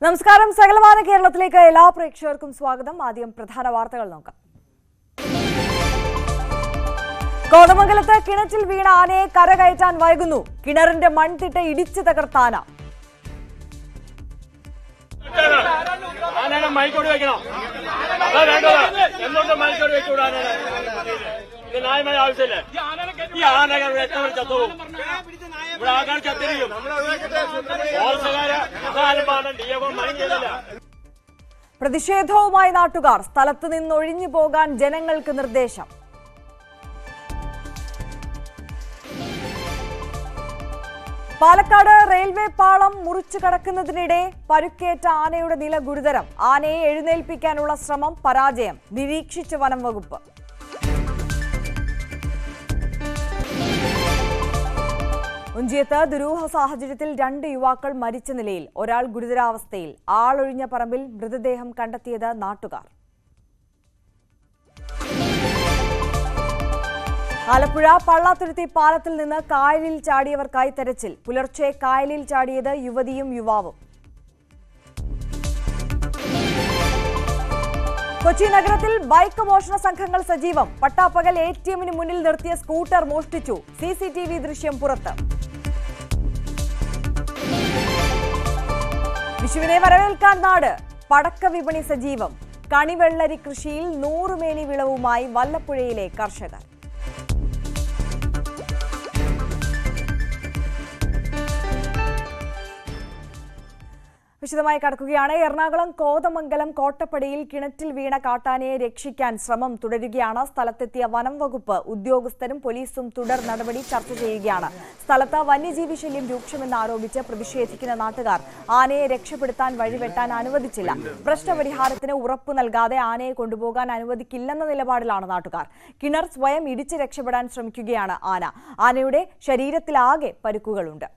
നമസ്കാരം. സകലമാന കേരളത്തിലേക്ക് എല്ലാ പ്രേക്ഷകർക്കും സ്വാഗതം. ആദ്യം പ്രധാന വാർത്തകൾ നോക്കാം. കോതമംഗലത്ത് കിണറ്റിൽ വീണ ആനയെ കരകയറ്റാൻ വൈകുന്നു. കിണറിന്റെ മൺതിട്ട ഇടിച്ചു തകർത്താന. പ്രതിഷേധവുമായി നാട്ടുകാർ. സ്ഥലത്ത് നിന്നൊഴിഞ്ഞു പോകാൻ ജനങ്ങൾക്ക് നിർദ്ദേശം. പാലക്കാട് റെയിൽവേ പാളം മുറിച്ചു കടക്കുന്നതിനിടെ പരുക്കേറ്റ ആനയുടെ നില ഗുരുതരം. ആനയെ എഴുന്നേൽപ്പിക്കാനുള്ള ശ്രമം പരാജയം. നിരീക്ഷിച്ച വനം വകുപ്പ്. ഉഞ്ചിയത്ത് ദുരൂഹ സാഹചര്യത്തിൽ 2 യുവാക്കൾ മരിച്ച നിലയിൽ. ഒരാൾ ഗുരുതരാവസ്ഥയിൽ. ആളൊഴിഞ്ഞ പറമ്പിൽ മൃതദേഹം കണ്ടെത്തിയത് നാട്ടുകാർ. ആലപ്പുഴ പള്ളാത്തുരുത്തി പാലത്തിൽ നിന്ന് കായലിൽ ചാടിയവർക്കായി തെരച്ചിൽ. പുലർച്ചെ കായലിൽ ചാടിയത് യുവതിയും യുവാവും. കൊച്ചി നഗരത്തിൽ ബൈക്ക് മോഷണ സംഘങ്ങൾ സജീവം. പട്ടാപ്പകൽ ATMന് മുന്നിൽ നിർത്തിയ സ്കൂട്ടർ മോഷ്ടിച്ചു. CCTV ദൃശ്യം പുറത്ത്. വിഷുവിനെ വരവേൽക്കാൻ നാട്. പടക്ക വിപണി സജീവം. കണിവെള്ളരി കൃഷിയിൽ 100 മേനി വിളവുമായി വല്ലപ്പുഴയിലെ കർഷകർ. വിശദമായി കടക്കുകയാണ്. എറണാകുളം കോതമംഗലം കോട്ടപ്പടിയിൽ കിണറ്റിൽ വീണ കാട്ടാനയെ രക്ഷിക്കാൻ ശ്രമം തുടരുകയാണ്. സ്ഥലത്തെത്തിയ വനം വകുപ്പ് ഉദ്യോഗസ്ഥരും പോലീസും തുടർ നടപടി ചർച്ച ചെയ്യുകയാണ്. സ്ഥലത്ത് വന്യജീവി ശല്യം രൂക്ഷമെന്ന് ആരോപിച്ച് പ്രതിഷേധിക്കുന്ന നാട്ടുകാർ ആനയെ രക്ഷപ്പെടുത്താൻ വഴിവെട്ടാൻ അനുവദിച്ചില്ല. പ്രശ്നപരിഹാരത്തിന് ഉറപ്പു നൽകാതെ ആനയെ കൊണ്ടുപോകാൻ അനുവദിക്കില്ലെന്ന നിലപാടിലാണ് നാട്ടുകാർ. കിണർ സ്വയം ഇടിച്ച് രക്ഷപ്പെടാൻ ശ്രമിക്കുകയാണ് ആന. ആനയുടെ ശരീരത്തിലാകെ പരുക്കുകളുണ്ട്.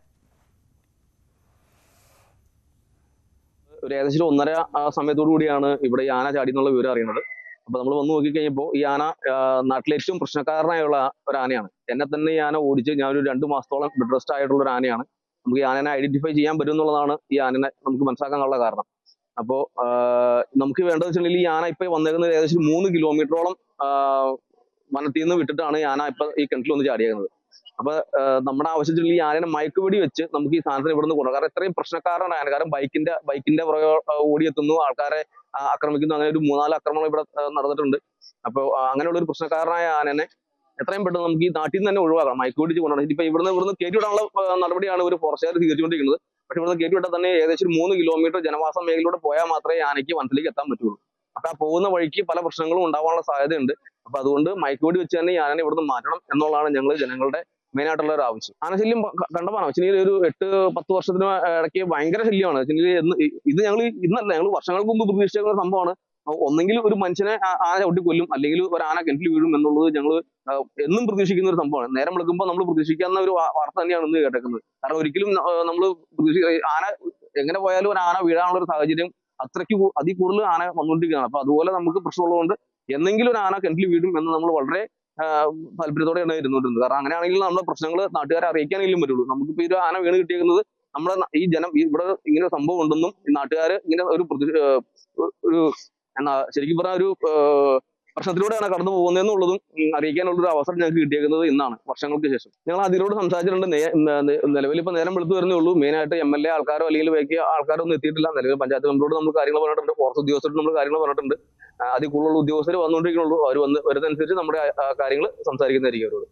ഒരു ഏകദേശം 1:30 സമയത്തോടു കൂടിയാണ് ഇവിടെ ഈ ആന ചാടി എന്നുള്ള വിവരം അറിയുന്നത്. അപ്പൊ നമ്മൾ വന്ന് നോക്കിക്കഴിഞ്ഞപ്പോൾ ഈ ആന നാട്ടിലെ ഏറ്റവും പ്രശ്നക്കാരനായുള്ള ഒരു ആനയാണ്. എന്നെ തന്നെ ഈ ആന ഓടിച്ച് ഞാനൊരു 2 മാസത്തോളം ബെഡ് റെസ്റ്റ് ആയിട്ടുള്ള ഒരു ആനയാണ്. നമുക്ക് ഈ ആനനെ ഐഡന്റിഫൈ ചെയ്യാൻ പറ്റും എന്നുള്ളതാണ് ഈ ആനനെ നമുക്ക് മനസ്സിലാക്കാനുള്ള കാരണം. അപ്പോൾ നമുക്ക് വേണ്ടത് വെച്ചിട്ടുണ്ടെങ്കിൽ ഈ ആന ഇപ്പൊ വന്നേക്കുന്നത് ഏകദേശം 3 കിലോമീറ്ററോളം വനത്തിൽ നിന്ന് വിട്ടിട്ടാണ് ഈ ആന ഇപ്പൊ ഈ കിണറ്റിൽ വന്ന് ചാടിയേക്കുന്നത്. അപ്പൊ നമ്മുടെ ആവശ്യത്തിൽ ഈ ആനനെ മയക്കുവെടി വെച്ച് നമുക്ക് ഈ സാധനത്തിന് ഇവിടെ നിന്ന് കൊടുക്കാം. കാരണം ഇത്രയും പ്രശ്നക്കാരാണ് ആന. കാരണം ബൈക്കിന്റെ പുറകെ ഓടിയെത്തുന്നു, ആൾക്കാരെ ആക്രമിക്കുന്നു. അങ്ങനെ ഒരു 3-4 ആക്രമണം ഇവിടെ നടന്നിട്ടുണ്ട്. അപ്പോൾ അങ്ങനെയുള്ള ഒരു പ്രശ്നക്കാരനായ ആനനെ എത്രയും പെട്ടെന്ന് നമുക്ക് ഈ നാട്ടിൽ നിന്ന് തന്നെ ഒഴിവാക്കാം. മയക്കുവെടി കൊണ്ടുപോകണം. ഇപ്പൊ ഇവിടുന്ന് കയറ്റിവിടാനുള്ള നടപടിയാണ് ഒരു ഫോറസ്റ്റുകാർ സ്വീകരിച്ചുകൊണ്ടിരിക്കുന്നത്. പക്ഷെ ഇവിടുന്ന് കയറ്റിവിട്ടാൽ തന്നെ ഏകദേശം 3 കിലോമീറ്റർ ജനവാസ മേഖലയിലൂടെ പോയാൽ മാത്രമേ ആനയ്ക്ക് വനത്തിലേക്ക് എത്താൻ പറ്റുള്ളൂ. അപ്പൊ ആ പോകുന്ന വഴിക്ക് പല പ്രശ്നങ്ങളും ഉണ്ടാവാനുള്ള സാധ്യതയുണ്ട്. അപ്പൊ അതുകൊണ്ട് മയക്കുവെടി വെച്ച് തന്നെ ഈ ആനനെ ഇവിടുന്ന് മാറ്റണം എന്നുള്ളതാണ് ഞങ്ങൾ ജനങ്ങളുടെ മെയിൻ ആയിട്ടുള്ള ഒരു ആവശ്യം. ആനശല്യം കണ്ടമാണ്. വെച്ചാൽ ഒരു 8-10 വർഷത്തിന് ഇടയ്ക്ക് ഭയങ്കര ശല്യമാണ്. ഇത് ഞങ്ങൾ ഇന്നല്ല, ഞങ്ങൾ വർഷങ്ങൾക്ക് മുമ്പ് പ്രതീക്ഷിച്ച സംഭവമാണ്. ഒന്നെങ്കിൽ ഒരു മനുഷ്യനെ ആന ചവിട്ടി കൊല്ലും, അല്ലെങ്കിൽ ഒരു ആന കിണറ്റിൽ വീഴും എന്നുള്ളത് ഞങ്ങൾ എന്നും പ്രതീക്ഷിക്കുന്ന ഒരു സംഭവമാണ്. നേരം വിളിക്കുമ്പോൾ നമ്മൾ പ്രതീക്ഷിക്കാവുന്ന ഒരു വാർത്ത തന്നെയാണ് ഇന്ന് കേട്ടേക്കുന്നത്. കാരണം ഒരിക്കലും നമ്മൾ ആന എങ്ങനെ പോയാലും ഒരു ആന വീഴാനുള്ള ഒരു സാഹചര്യം അത്രയ്ക്ക് അതിൽ കൂടുതൽ ആന വന്നുകൊണ്ടിരിക്കുകയാണ്. അപ്പൊ അതുപോലെ നമുക്ക് പ്രശ്നമുള്ളതുകൊണ്ട് എന്നെങ്കിലും ഒരു ആന കിണറ്റിൽ വീഴും എന്ന് നമ്മൾ വളരെ താല്പര്യത്തോടെയാണ് ഇരുന്നുകൊണ്ടിരുന്നത്. കാരണം അങ്ങനെയാണെങ്കിൽ നമ്മുടെ പ്രശ്നങ്ങൾ നാട്ടുകാരെ അറിയിക്കാനെങ്കിലും പറ്റുള്ളൂ. നമുക്കിപ്പോ ഈ ഒരു ആന വീണ് കിട്ടിയിരിക്കുന്നത് നമ്മുടെ ഈ ജനം ഇവിടെ ഇങ്ങനെ ഒരു സംഭവം ഉണ്ടെന്നും നാട്ടുകാർ ഇങ്ങനെ ഒരു ശരിക്കും പറഞ്ഞ ഒരു പ്രശ്നത്തിലൂടെയാണ് കടന്നു പോകുന്നതെന്നുള്ളതും അറിയിക്കാനുള്ള ഒരു അവസരം ഞങ്ങൾക്ക് കിട്ടിയേക്കുന്നത് ഇന്നാണ്, വർഷങ്ങൾക്ക് ശേഷം. ഞങ്ങൾ അതിനോട് സംസാരിച്ചിട്ടുണ്ട്. നിലവിൽ ഇപ്പൊ നേരം വെളുത്തു വരുന്നേ ഉള്ളൂ. മെയിനായിട്ട് MLA ആൾക്കാരോ അല്ലെങ്കിൽ ബാക്കി ആൾക്കാരോ ഒന്നും എത്തിയിട്ടില്ല. നിലവിൽ പഞ്ചായത്ത് മെമ്പറോട് നമ്മൾ കാര്യങ്ങൾ പറഞ്ഞിട്ടുണ്ട്, ഫോറസ്റ്റ് ഉദ്യോഗസ്ഥരോട് നമ്മൾ കാര്യങ്ങൾ പറഞ്ഞിട്ടുണ്ട്. അതിൽ കൂടുതലുള്ള ഉദ്യോഗസ്ഥർ വന്നുകൊണ്ടിരിക്കുന്നുള്ളൂ. അവർ വരുന്നതനുസരിച്ച് നമ്മുടെ കാര്യങ്ങൾ സംസാരിക്കുന്നതായിരിക്കും അവരോട്.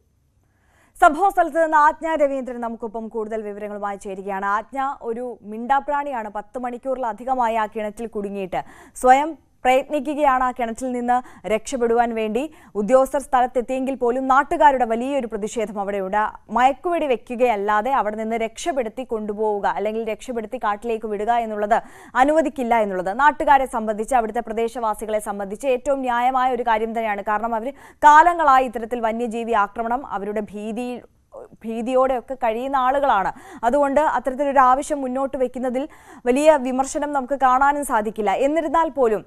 സംഭവ സ്ഥലത്ത് നിന്ന് ആജ്ഞ രവീന്ദ്രൻ നമുക്കൊപ്പം കൂടുതൽ വിവരങ്ങളുമായി ചേരുകയാണ്. ആജ്ഞ ഒരു മിണ്ടാപ്രാണിയാണ്. 10 മണിക്കൂറിലധികമായി ആ കിണറ്റിൽ കുടുങ്ങിയിട്ട് സ്വയം പ്രയത്നിക്കുകയാണ് ആ കിണറ്റിൽ നിന്ന് രക്ഷപ്പെടുവാൻ വേണ്ടി. ഉദ്യോഗസ്ഥർ സ്ഥലത്തെത്തിയെങ്കിൽ പോലും നാട്ടുകാരുടെ വലിയൊരു പ്രതിഷേധം അവിടെയുണ്ട്. മയക്കുവെടി വെക്കുകയല്ലാതെ അവിടെ നിന്ന് രക്ഷപ്പെടുത്തി കൊണ്ടുപോവുക അല്ലെങ്കിൽ രക്ഷപ്പെടുത്തി കാട്ടിലേക്ക് വിടുക എന്നുള്ളത് അനുവദിക്കില്ല എന്നുള്ളത് നാട്ടുകാരെ സംബന്ധിച്ച്, അവിടുത്തെ പ്രദേശവാസികളെ സംബന്ധിച്ച് ഏറ്റവും ന്യായമായ ഒരു കാര്യം തന്നെയാണ്. കാരണം അവർ കാലങ്ങളായി ഇത്തരത്തിൽ വന്യജീവി ആക്രമണം, അവരുടെ ഭീതിയോടെയൊക്കെ കഴിയുന്ന ആളുകളാണ്. അതുകൊണ്ട് അത്തരത്തിലൊരു ആവശ്യം മുന്നോട്ട് വെക്കുന്നതിൽ വലിയ വിമർശനം നമുക്ക് കാണാനും സാധിക്കില്ല. എന്നിരുന്നാൽ പോലും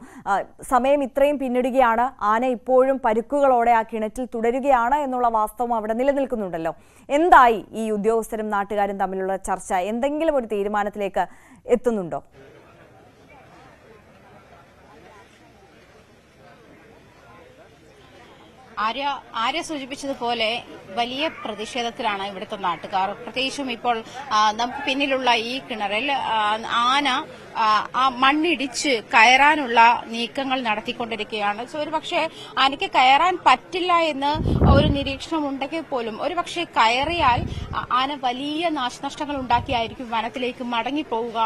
സമയം ഇത്രയും പിന്നിടുകയാണ്. ആന ഇപ്പോഴും പരുക്കുകളോടെ ആ കിണറ്റിൽ തുടരുകയാണ് എന്നുള്ള വാസ്തവം അവിടെ നിലനിൽക്കുന്നുണ്ടല്ലോ. എന്തായി ഈ ഉദ്യോഗസ്ഥരും നാട്ടുകാരും തമ്മിലുള്ള ചർച്ച? എന്തെങ്കിലും ഒരു തീരുമാനത്തിലേക്ക് എത്തുന്നുണ്ടോ? ആര്യ സൂചിപ്പിച്ചതുപോലെ വലിയ പ്രതിഷേധത്തിലാണ് ഇവിടുത്തെ നാട്ടുകാർ. പ്രത്യേകിച്ചും ഇപ്പോൾ നമുക്ക് പിന്നിലുള്ള ഈ കിണറിൽ ആന ആ മണ്ണിടിച്ച് കയറാനുള്ള നീക്കങ്ങൾ നടത്തിക്കൊണ്ടിരിക്കുകയാണ്. ഒരു പക്ഷേ ആനയ്ക്ക് കയറാൻ പറ്റില്ല എന്ന് ഒരു നിരീക്ഷണം ഉണ്ടെങ്കിൽ പോലും ഒരു പക്ഷേ കയറിയാൽ ആന വലിയ നാശനഷ്ടങ്ങൾ ഉണ്ടാക്കിയായിരിക്കും വനത്തിലേക്ക് മടങ്ങിപ്പോവുക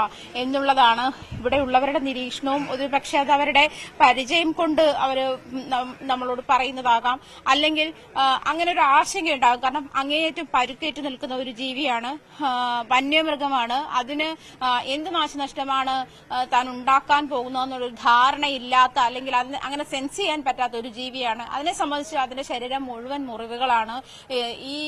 എന്നുള്ളതാണ് ഇവിടെയുള്ളവരുടെ നിരീക്ഷണവും. ഒരു പക്ഷേ അത് അവരുടെ പരിചയം കൊണ്ട് അവർ നമ്മളോട് പറയുന്നതാകാം, അല്ലെങ്കിൽ അങ്ങനെ ഒരു ആശങ്കയുണ്ടാകും. കാരണം അങ്ങേയറ്റം പരുക്കേറ്റ് നിൽക്കുന്ന ഒരു ജീവിയാണ്, വന്യമൃഗമാണ്. അതിന് എന്ത് നാശനഷ്ടമാണ് താൻ ഉണ്ടാക്കാൻ പോകുന്നതെന്നുള്ളൊരു ധാരണയില്ലാത്ത, അല്ലെങ്കിൽ അതിന് അങ്ങനെ സെൻസ് ചെയ്യാൻ പറ്റാത്ത ഒരു ജീവിയാണ്. അതിനെ സംബന്ധിച്ച് അതിന്റെ ശരീരം മുഴുവൻ മുറിവുകളാണ്. ഈ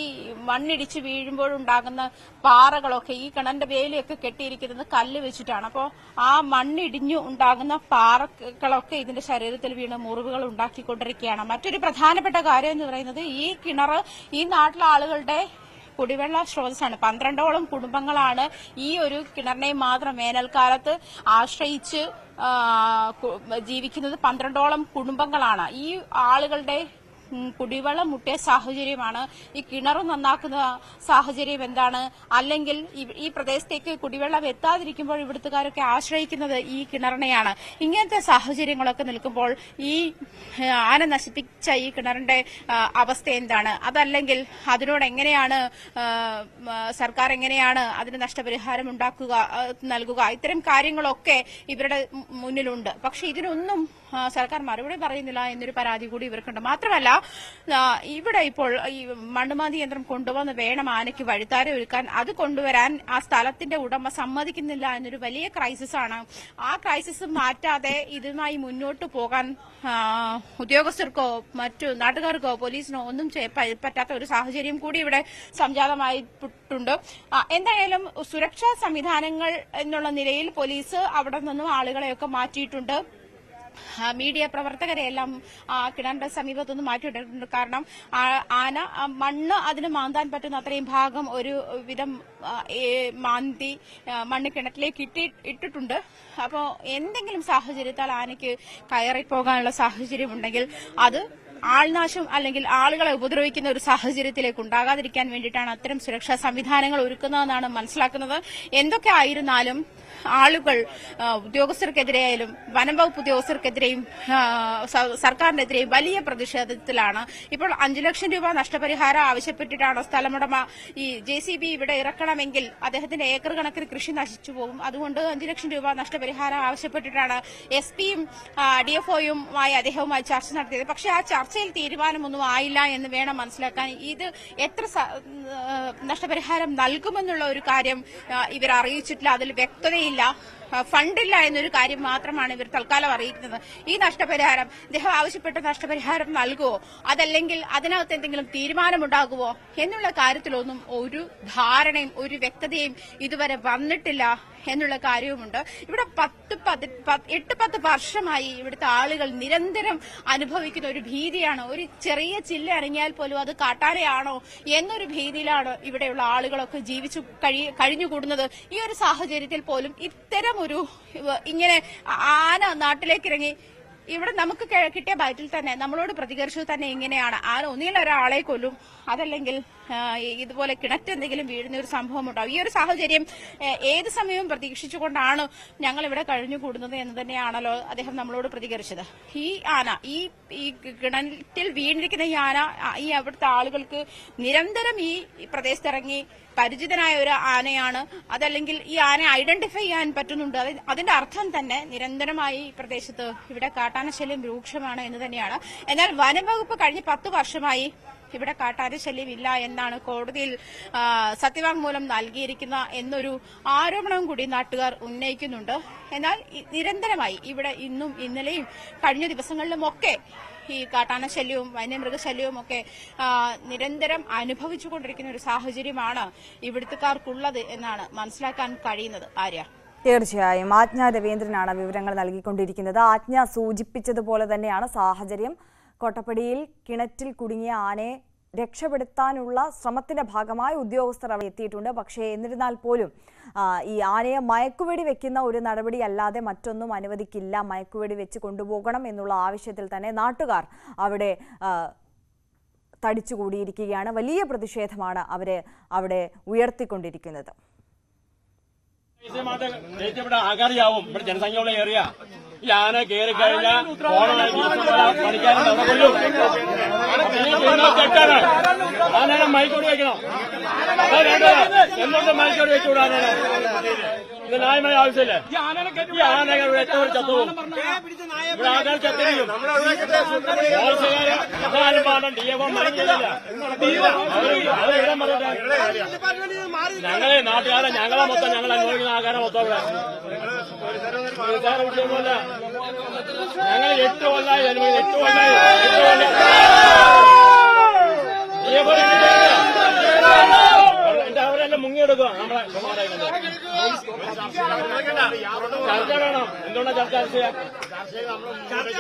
മണ്ണിടിച്ച് വീഴുമ്പോഴുണ്ടാകുന്ന പാറകളൊക്കെ ഈ കിണറിന്റെ വേലിയൊക്കെ കെട്ടിയിരിക്കുന്നത് കല്ല് വെച്ചിട്ടാണ്. അപ്പോൾ ആ മണ്ണിടിഞ്ഞു ഉണ്ടാകുന്ന പാറകളൊക്കെ ഇതിന്റെ ശരീരത്തിൽ വീണ് മുറിവുകൾ ഉണ്ടാക്കിക്കൊണ്ടിരിക്കുകയാണ്. മറ്റൊരു പ്രധാനപ്പെട്ട കാര്യം എന്ന് പറയുന്നത് ഈ കിണർ ഈ നാട്ടിലെ ആളുകളുടെ കുടിവെള്ള സ്രോതസ്സാണ്. 12ഓളം കുടുംബങ്ങളാണ് ഈ ഒരു കിണറിനെ മാത്രം വേനൽക്കാലത്ത് ആശ്രയിച്ച് ജീവിക്കുന്നത്. 12ഓളം കുടുംബങ്ങളാണ്. ഈ ആളുകളുടെ കുടിവെള്ളം മുട്ടിയ സാഹചര്യമാണ്. ഈ കിണർ നന്നാക്കുന്ന സാഹചര്യം എന്താണ്? അല്ലെങ്കിൽ ഈ പ്രദേശത്തേക്ക് കുടിവെള്ളം എത്താതിരിക്കുമ്പോൾ ഇവിടുത്തുകാരൊക്കെ ആശ്രയിക്കുന്നത് ഈ കിണറിനെയാണ്. ഇങ്ങനത്തെ സാഹചര്യങ്ങളൊക്കെ നിൽക്കുമ്പോൾ ഈ ആന നശിപ്പിച്ച ഈ കിണറിന്റെ അവസ്ഥ എന്താണ്? അതല്ലെങ്കിൽ അതിനോട് എങ്ങനെയാണ് സർക്കാർ എങ്ങനെയാണ് അതിന് നഷ്ടപരിഹാരം നൽകുക? ഇത്തരം കാര്യങ്ങളൊക്കെ ഇവരുടെ മുന്നിലുണ്ട്. പക്ഷെ ഇതിനൊന്നും സർക്കാർ മറുപടി പറയുന്നില്ല എന്നൊരു പരാതി കൂടി ഇവർക്കുണ്ട്. മാത്രമല്ല ഇവിടെ ഇപ്പോൾ ഈ മണ്ണുമാന്തി യന്ത്രം കൊണ്ടുവന്ന് വേണം ആനയ്ക്ക് വഴിത്താര ഒരുക്കാൻ. അത് കൊണ്ടുവരാൻ ആ സ്ഥലത്തിന്റെ ഉടമ സമ്മതിക്കുന്നില്ല എന്നൊരു വലിയ ക്രൈസിസ് ആണ്. ആ ക്രൈസിസ് മാറ്റാതെ ഇതുമായി മുന്നോട്ട് പോകാൻ ഉദ്യോഗസ്ഥർക്കോ മറ്റു നാട്ടുകാർക്കോ പോലീസിനോ ഒന്നും പറ്റാത്ത ഒരു സാഹചര്യം കൂടി ഇവിടെ സംജാതമായിട്ടുണ്ട്. എന്തായാലും സുരക്ഷാ സംവിധാനങ്ങൾ എന്നുള്ള നിലയിൽ പോലീസ് അവിടെ നിന്നും ആളുകളെയൊക്കെ മാറ്റിയിട്ടുണ്ട്. മീഡിയ പ്രവർത്തകരെയെല്ലാം കിണറിന്റെ സമീപത്തൊന്നും മാറ്റിയിട്ടിട്ടുണ്ട്. കാരണം ആന മണ്ണ് അതിന് മാന്താൻ പറ്റുന്ന അത്രയും ഭാഗം ഒരു വിധം മാന്തി മണ്ണ് കിണറ്റിലേക്ക് ഇട്ടിട്ടുണ്ട്. അപ്പോൾ എന്തെങ്കിലും സാഹചര്യത്താൽ ആനയ്ക്ക് കയറിപ്പോകാനുള്ള സാഹചര്യം ഉണ്ടെങ്കിൽ അത് ആൾനാശം അല്ലെങ്കിൽ ആളുകളെ ഉപദ്രവിക്കുന്ന ഒരു സാഹചര്യത്തിലേക്ക് ഉണ്ടാകാതിരിക്കാൻ വേണ്ടിയിട്ടാണ് അത്തരം സുരക്ഷാ സംവിധാനങ്ങൾ ഒരുക്കുന്നതെന്നാണ് മനസ്സിലാക്കുന്നത്. എന്തൊക്കെ ആയിരുന്നാലും ആളുകൾ ഉദ്യോഗസ്ഥർക്കെതിരെയായാലും വനം വകുപ്പ് ഉദ്യോഗസ്ഥർക്കെതിരെയും സർക്കാരിനെതിരെയും വലിയ പ്രതിഷേധത്തിലാണ്. ഇപ്പോൾ 5 ലക്ഷം രൂപ നഷ്ടപരിഹാരം ആവശ്യപ്പെട്ടിട്ടാണ് സ്ഥലമുടമ ഈ JCB ഇവിടെ ഇറക്കണമെങ്കിൽ അദ്ദേഹത്തിന്റെ ഏക്കർ കണക്കിന് കൃഷി നശിച്ചു പോകും. അതുകൊണ്ട് 5 ലക്ഷം രൂപ നഷ്ടപരിഹാരം ആവശ്യപ്പെട്ടിട്ടാണ് SP-യും DFO-യുമായി അദ്ദേഹവുമായി ചർച്ച നടത്തിയത്. പക്ഷേ ആ ചർച്ചയിൽ തീരുമാനമൊന്നും ആയില്ല എന്ന് വേണം മനസ്സിലാക്കാൻ. ഇത് എത്ര നഷ്ടപരിഹാരം നൽകുമെന്നുള്ള ഒരു കാര്യം ഇവർ അറിയിച്ചിട്ടില്ല. അതിൽ വ്യക്തതയില്ല. ഫണ്ടില്ല എന്നൊരു കാര്യം മാത്രമാണ് ഇവർ തൽക്കാലം അറിയിക്കുന്നത്. ഈ നഷ്ടപരിഹാരം അദ്ദേഹം ആവശ്യപ്പെട്ട നഷ്ടപരിഹാരം നൽകുമോ, അതല്ലെങ്കിൽ അതിനകത്ത് എന്തെങ്കിലും തീരുമാനമുണ്ടാകുമോ എന്നുള്ള കാര്യത്തിലൊന്നും ഒരു ധാരണയും ഒരു വ്യക്തതയും ഇതുവരെ വന്നിട്ടില്ല എന്നുള്ള കാര്യവുമുണ്ട്. ഇവിടെ 8-10 വർഷമായി ഇവിടുത്തെ ആളുകൾ നിരന്തരം അനുഭവിക്കുന്ന ഒരു ഭീതിയാണ്. ഒരു ചെറിയ ചില്ല ഇറങ്ങിയാൽ പോലും അത് കാട്ടാനയാണോ എന്നൊരു ഭീതിയിലാണ് ഇവിടെയുള്ള ആളുകളൊക്കെ കഴിഞ്ഞുകൂടുന്നത്. ഈ ഒരു സാഹചര്യത്തിൽ പോലും ഇത്തരം ഒരു ഇങ്ങനെ ആന നാട്ടിലേക്ക് ഇറങ്ങി ഇവിടെ നമുക്ക് കിട്ടിയ ബൈറ്റിൽ തന്നെ നമ്മളോട് പ്രതികരിച്ചത് തന്നെ ഇങ്ങനെയാണ്. ആന ഒന്നിൽ ഒരാളെ കൊല്ലും, അതല്ലെങ്കിൽ ഇതുപോലെ കിണറ്റെന്തെങ്കിലും വീഴുന്ന ഒരു സംഭവം ഉണ്ടാവും. ഈ ഒരു സാഹചര്യം ഏത് സമയവും പ്രതീക്ഷിച്ചുകൊണ്ടാണ് ഞങ്ങൾ ഇവിടെ കഴിഞ്ഞുകൂടുന്നത് എന്ന് തന്നെയാണല്ലോ അദ്ദേഹം നമ്മളോട് പ്രതികരിച്ചത്. ഈ ആന ഈ കിണറ്റിൽ വീണിരിക്കുന്ന ഈ ആന ഈ അവിടുത്തെ ആളുകൾക്ക് നിരന്തരം ഈ പ്രദേശത്തിറങ്ങി പരിചിതനായ ഒരു ആനയാണ്. അതല്ലെങ്കിൽ ഈ ആനയെ ഐഡന്റിഫൈ ചെയ്യാൻ പറ്റുന്നുണ്ട്. അതിന്റെ അർത്ഥം തന്നെ നിരന്തരമായി ഈ പ്രദേശത്ത് ഇവിടെ കാട്ടാനശല്യം രൂക്ഷമാണ് എന്ന് തന്നെയാണ്. എന്നാൽ വനംവകുപ്പ് കഴിഞ്ഞ 10 വർഷമായി ഇവിടെ കാട്ടാനശല്യം ഇല്ല എന്നാണ് കോടതിയിൽ സത്യവാങ്മൂലം നൽകിയിരിക്കുന്ന എന്നൊരു ആരോപണം കൂടി നാട്ടുകാർ ഉന്നയിക്കുന്നുണ്ട്. എന്നാൽ നിരന്തരമായി ഇവിടെ ഇന്നും ഇന്നലെയും കഴിഞ്ഞ ദിവസങ്ങളിലുമൊക്കെ ഈ കാട്ടാനശല്യവും വന്യമൃഗശല്യവും ഒക്കെ നിരന്തരം അനുഭവിച്ചുകൊണ്ടിരിക്കുന്ന ഒരു സാഹചര്യമാണ് ഇവിടുത്തുകാർക്കുള്ളത് എന്നാണ് മനസ്സിലാക്കാൻ കഴിയുന്നത്. ആര്യ, തീർച്ചയായും ആജ്ഞ രവീന്ദ്രനാണ് വിവരങ്ങൾ നൽകിക്കൊണ്ടിരിക്കുന്നത്. ആജ്ഞ സൂചിപ്പിച്ചതുപോലെ തന്നെയാണ് സാഹചര്യം. കോട്ടപ്പടിയിൽ കിണറ്റിൽ കുടുങ്ങിയ ആനയെ രക്ഷപ്പെടുത്താനുള്ള ശ്രമത്തിന്റെ ഭാഗമായി ഉദ്യോഗസ്ഥർ അവിടെ എത്തിയിട്ടുണ്ട്. പക്ഷേ എന്നിരുന്നാൽ പോലും ഈ ആനയെ മയക്കുവെടി വെക്കുന്ന ഒരു നടപടി അല്ലാതെ മറ്റൊന്നും അനുവദിക്കില്ല, മയക്കുവെടി വെച്ച് കൊണ്ടുപോകണം എന്നുള്ള ആവശ്യത്തിൽ തന്നെ നാട്ടുകാർ അവിടെ തടിച്ചുകൂടിയിരിക്കുകയാണ്. വലിയ പ്രതിഷേധമാണ് അവരെ അവിടെ ഉയർത്തിക്കൊണ്ടിരിക്കുന്നത്. ആകാരിയാവും ഇവിടെ ജനസംഖ്യയുള്ള ഏറിയ ഈ ആന കയറി കഴിഞ്ഞാൽ തെറ്റാണ്. ആനേനെ മൈക്കോടി വെക്കണം. എന്തുകൊണ്ട് മൈക്കോടി വെച്ചുകൂടാ? ഇത് ന്യായമായ ആവശ്യമില്ല. ഈ ആനകൾ ഏറ്റവും ചത്തുവും ഇവിടെ ആൾക്കാർ ചത്തിരിക്കും. ഞങ്ങളെ നാട്ടുകാരെ ഞങ്ങളെ മൊത്തം ഞങ്ങൾ അനുഭവിക്കുന്ന ആൾക്കാരെ മൊത്തം ഇവിടെ വിഷയമല്ല. ഞങ്ങൾ 8 കൊല്ലായി അനുഭവിക്കും. 8 കൊല്ലായി എന്റെ അവരെല്ലാം മുങ്ങിയെടുക്കുക. നമ്മളെ ചർച്ച വേണം. എന്തുകൊണ്ടാണ് ചർച്ച ചെയ്യാം?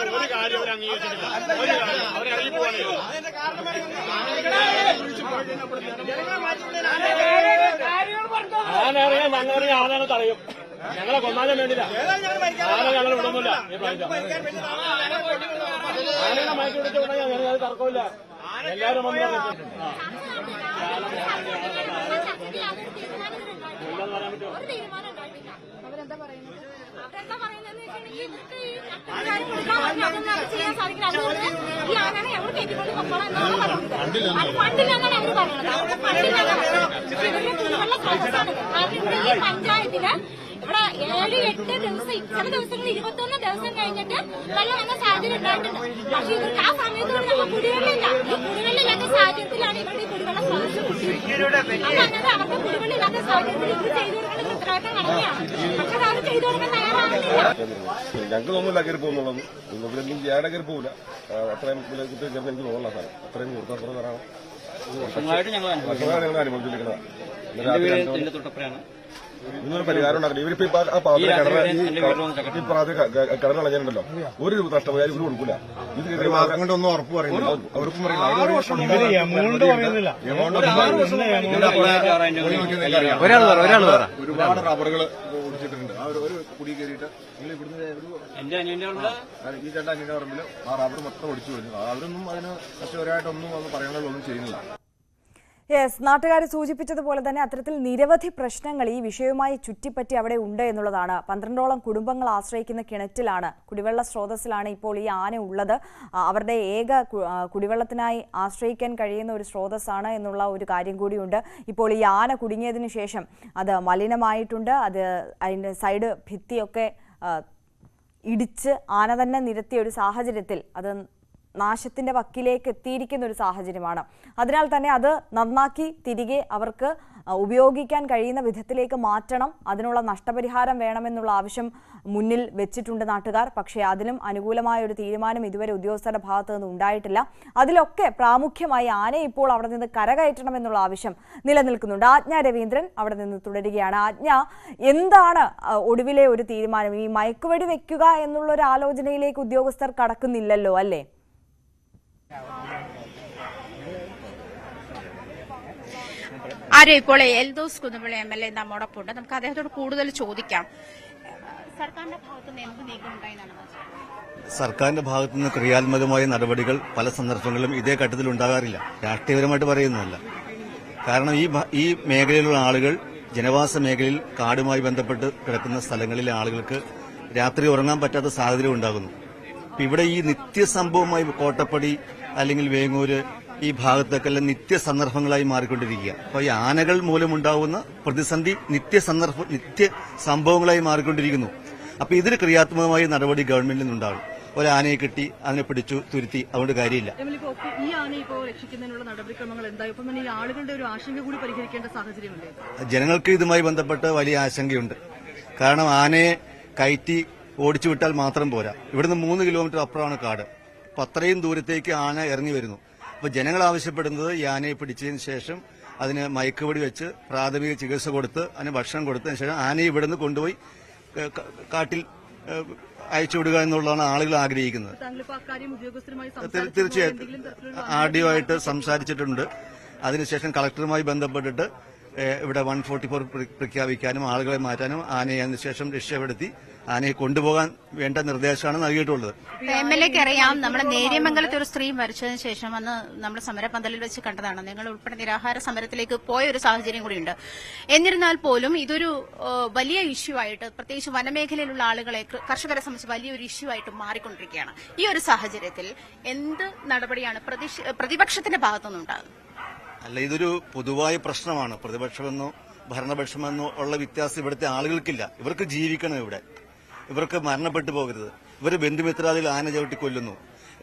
ഒരു കാര്യം അവർ അംഗീകരിച്ചിട്ടില്ല. അവരെ ഇറങ്ങി പോവാണ്. ആന അറിയാൻ ഞങ്ങളറിയാൻ ആനനെ തടയും. ഞങ്ങളെ കൊന്നാലും വേണ്ടില്ല. ആന ഞങ്ങൾ വിടുന്നില്ല. ഈ പ്രാവശ്യം ആനയുടെ മയക്കി പിടിച്ചുകൊണ്ടെങ്കിൽ ഞങ്ങൾ തർക്കമില്ല. എല്ലാവരും വന്നു പറയാൻ പറ്റുമോ? പഞ്ചായത്തില് ഇവിടെ 7-8 ദിവസം ചില ദിവസങ്ങൾ 21 ദിവസം കഴിഞ്ഞിട്ട് വെള്ളം വന്ന സാഹചര്യം ഉണ്ടായിട്ടുണ്ട്. പക്ഷെ ഇവർക്ക് ആ സമയത്ത് നമ്മൾ കുടിവെള്ളമില്ല. കുടിവെള്ളമില്ലാത്ത സാഹചര്യത്തിലാണ് ഇവരുടെ കുടിവെള്ളം സ്രോതസ് കുടിക്കുന്നത്. അപ്പൊ അങ്ങനെ അവർക്ക് കുടിവെള്ളമില്ലാത്ത സാഹചര്യത്തിൽ ഇവർ ചെയ്തു കൊടുക്കേണ്ട ഉത്തരവാദിത്തം കടമയാണ്. പക്ഷെ അവർ ചെയ്തു കൊടുക്കാൻ തയ്യാറാകുന്നില്ല. ഞങ്ങൾക്കൊന്നുമില്ല കയറി പോകുന്നുള്ളത്. ഞാനെ കയറി പോകില്ല. അത്രയും കുത്തി ചേർന്ന് എനിക്ക് തോന്നുന്ന സാധനം അത്രയും കൂടുതൽ തരാണ് ഞങ്ങൾ അനുഭവിച്ചിരിക്കുന്നത്. ഇന്നൊരു പരിഹാരം ഉണ്ടാക്കണം. ഇവരിപ്പോ ആ പാവത്തിന് കിടന്നളഞ്ഞിട്ടുണ്ടല്ലോ. ഒരു നഷ്ടമായ ഇവര് കൊടുക്കൂല. ഇത് അങ്ങോട്ടൊന്നും ഉറപ്പ് പറയുന്നില്ല. അവർക്കും ഒരുപാട് റബ്ബറുകൾ ഓടിച്ചിട്ടുണ്ട്. ഒരു കുടി കയറിയിട്ട് ഈ ചേട്ടൻ അന്യന്റെ പറമ്പിൽ ആ റബ്ബർ മൊത്തം ഒടിച്ചു വിടുന്നു. അവരൊന്നും അതിന് കർഷകരായിട്ടൊന്നും അത് പറയാനുള്ളതൊന്നും ചെയ്യുന്നില്ല. യെസ്, നാട്ടുകാർ സൂചിപ്പിച്ചതുപോലെ തന്നെ അത്തരത്തിൽ നിരവധി പ്രശ്നങ്ങൾ ഈ വിഷയവുമായി ചുറ്റിപ്പറ്റി അവിടെ ഉണ്ട് എന്നുള്ളതാണ്. 12ഓളം കുടുംബങ്ങൾ ആശ്രയിക്കുന്ന കിണറ്റിലാണ്, കുടിവെള്ള സ്രോതസ്സിലാണ് ഇപ്പോൾ ഈ ആന ഉള്ളത്. അവരുടെ ഏക കുടിവെള്ളത്തിനായി ആശ്രയിക്കാൻ കഴിയുന്ന ഒരു സ്രോതസ്സാണ് എന്നുള്ള ഒരു കാര്യം കൂടിയുണ്ട്. ഇപ്പോൾ ഈ ആന കുടുങ്ങിയതിന് ശേഷം അത് മലിനമായിട്ടുണ്ട്. അത് അതിൻ്റെ സൈഡ് ഭിത്തിയൊക്കെ ഇടിച്ച് ആന തന്നെ നിരത്തിയ ഒരു സാഹചര്യത്തിൽ അത് നാശത്തിന്റെ വക്കിലേക്ക് എത്തിയിരിക്കുന്ന ഒരു സാഹചര്യമാണ്. അതിനാൽ തന്നെ അത് നന്നാക്കി തിരികെ അവർക്ക് ഉപയോഗിക്കാൻ കഴിയുന്ന വിധത്തിലേക്ക് മാറ്റണം. അതിനുള്ള നഷ്ടപരിഹാരം വേണമെന്നുള്ള ആവശ്യം മുന്നിൽ വെച്ചിട്ടുണ്ട് നാട്ടുകാർ. പക്ഷേ അതിലും അനുകൂലമായ ഒരു തീരുമാനം ഇതുവരെ ഉദ്യോഗസ്ഥരുടെ ഭാഗത്തു നിന്ന് ഉണ്ടായിട്ടില്ല. അതിലൊക്കെ പ്രാമുഖ്യമായി ആനയെ ഇപ്പോൾ അവിടെ നിന്ന് കരകയറ്റണമെന്നുള്ള ആവശ്യം നിലനിൽക്കുന്നുണ്ട്. ആജ്ഞ രവീന്ദ്രൻ അവിടെ നിന്ന് തുടരുകയാണ്. ആജ്ഞ, എന്താണ് ഒടുവിലെ ഒരു തീരുമാനം? ഈ മയക്കുവെടി വെക്കുക എന്നുള്ള ഒരു ആലോചനയിലേക്ക് ഉദ്യോഗസ്ഥർ കടക്കുന്നില്ലല്ലോ അല്ലേ? ആരെ ഇപ്പോൾ എൽദോസ് കുന്നപ്പള്ളി MLA നമ്മോടൊപ്പം ഉണ്ട്. നമുക്ക് അദ്ദേഹത്തോട് കൂടുതൽ ചോദിക്കാം. സർക്കാരിന്റെ ഭാഗത്തുനിന്ന് എന്ത് നീക്കം ഉണ്ടായെന്നാണ്? സർക്കാരിന്റെ ഭാഗത്തുനിന്ന് ക്രിയാത്മകമായ നടപടികൾ പല സന്ദർഭങ്ങളിലും ഇതേ ഘട്ടത്തിൽ ഉണ്ടാകാറില്ല. രാഷ്ട്രീയപരമായിട്ട് പറയുന്നതല്ല. കാരണം ഈ മേഖലയിലുള്ള ആളുകൾ ജനവാസ മേഖലയിൽ കാടുമായി ബന്ധപ്പെട്ട് കിടക്കുന്ന സ്ഥലങ്ങളിലെ ആളുകൾക്ക് രാത്രി ഉറങ്ങാൻ പറ്റാത്ത സാഹചര്യം ഉണ്ടാകുന്നു. ഇവിടെ ഈ നിത്യസംഭവമായി കോട്ടപ്പടി അല്ലെങ്കിൽ വേങ്ങൂര് ഈ ഭാഗത്തൊക്കെല്ലാം നിത്യ സന്ദർഭങ്ങളായി മാറിക്കൊണ്ടിരിക്കുക. അപ്പോൾ ഈ ആനകൾ മൂലമുണ്ടാവുന്ന പ്രതിസന്ധി നിത്യ സംഭവങ്ങളായി മാറിക്കൊണ്ടിരിക്കുന്നു. അപ്പോൾ ഇതിന് ക്രിയാത്മകമായ നടപടി ഗവൺമെന്റിൽ നിന്നുണ്ടാകും. ഒരാനയെ കിട്ടി അതിനെ പിടിച്ചു തുരുത്തി, അതുകൊണ്ട് കാര്യമില്ല. ഈ ആനയെ ഇപ്പോൾ രക്ഷിക്കുന്നതിനുള്ള നടപടിക്രമങ്ങൾ എന്തായി? ഒപ്പം തന്നെ ഈ ആളുകളുടെ ഒരു ആശങ്ക കൂടി പരിഹരിക്കേണ്ട സാഹചര്യമല്ലേ? ജനങ്ങൾക്ക് ഇതുമായി ബന്ധപ്പെട്ട് വലിയ ആശങ്കയുണ്ട്. കാരണം ആനയെ കയറ്റി ഓടിച്ചു വിട്ടാൽ മാത്രം പോരാ. ഇവിടുന്ന് 3 കിലോമീറ്റർ അപ്പുറമാണ് കാട്. അപ്പൊ അത്രയും ദൂരത്തേക്ക് ആന ഇറങ്ങി വരുന്നു. അപ്പൊ ജനങ്ങൾ ആവശ്യപ്പെടുന്നത് ഈ ആനയെ പിടിച്ചതിന് ശേഷം അതിന് മയക്കുവെടി വെച്ച് പ്രാഥമിക ചികിത്സ കൊടുത്ത് അതിന് ഭക്ഷണം കൊടുത്തതിന് ശേഷം ആനയെ ഇവിടുന്ന് കൊണ്ടുപോയി കാട്ടിൽ അയച്ചുവിടുക എന്നുള്ളതാണ് ആളുകൾ ആഗ്രഹിക്കുന്നത്. തീർച്ചയായിട്ടും RDO ആയിട്ട് സംസാരിച്ചിട്ടുണ്ട്. അതിനുശേഷം കളക്ടറുമായി ബന്ധപ്പെട്ടിട്ട് ഇവിടെ 144 പ്രഖ്യാപിക്കാനും ആളുകളെ മാറ്റാനും ആനയെ അതിനുശേഷം രക്ഷപ്പെടുത്തി ആനയെ കൊണ്ടുപോകാൻ വേണ്ട നിർദ്ദേശമാണ് നൽകിയിട്ടുള്ളത്. MLA-ക്ക് അറിയാം, നമ്മുടെ നേര്യമംഗലത്തെ ഒരു സ്ത്രീ മരിച്ചതിന് ശേഷം അന്ന് നമ്മൾ സമരപന്തലിൽ വെച്ച് കണ്ടതാണ്. നിങ്ങൾ ഉൾപ്പെടെ നിരാഹാര സമരത്തിലേക്ക് പോയ ഒരു സാഹചര്യം കൂടിയുണ്ട്. എന്നിരുന്നാൽ പോലും ഇതൊരു വലിയ ഇഷ്യൂ ആയിട്ട്, പ്രത്യേകിച്ച് വനമേഖലയിലുള്ള ആളുകളെ, കർഷകരെ സംബന്ധിച്ച് വലിയൊരു ഇഷ്യൂ ആയിട്ട് മാറിക്കൊണ്ടിരിക്കുകയാണ്. ഈ ഒരു സാഹചര്യത്തിൽ എന്ത് നടപടിയാണ് പ്രതിപക്ഷത്തിന്റെ ഭാഗത്തുനിന്നുണ്ടാകുന്നത്? അല്ല, ഇതൊരു പൊതുവായ പ്രശ്നമാണ്. പ്രതിപക്ഷമെന്നോ ഭരണപക്ഷമെന്നോ ഉള്ള വ്യത്യാസം ഇവിടുത്തെ ആളുകൾക്കില്ല. ഇവർക്ക് ജീവിക്കണം, ഇവർക്ക് മരണപ്പെട്ടു പോകരുത്. ഇവർ ബന്ധുമിത്രാദികൾ ആന ചവിട്ടി കൊല്ലുന്നു,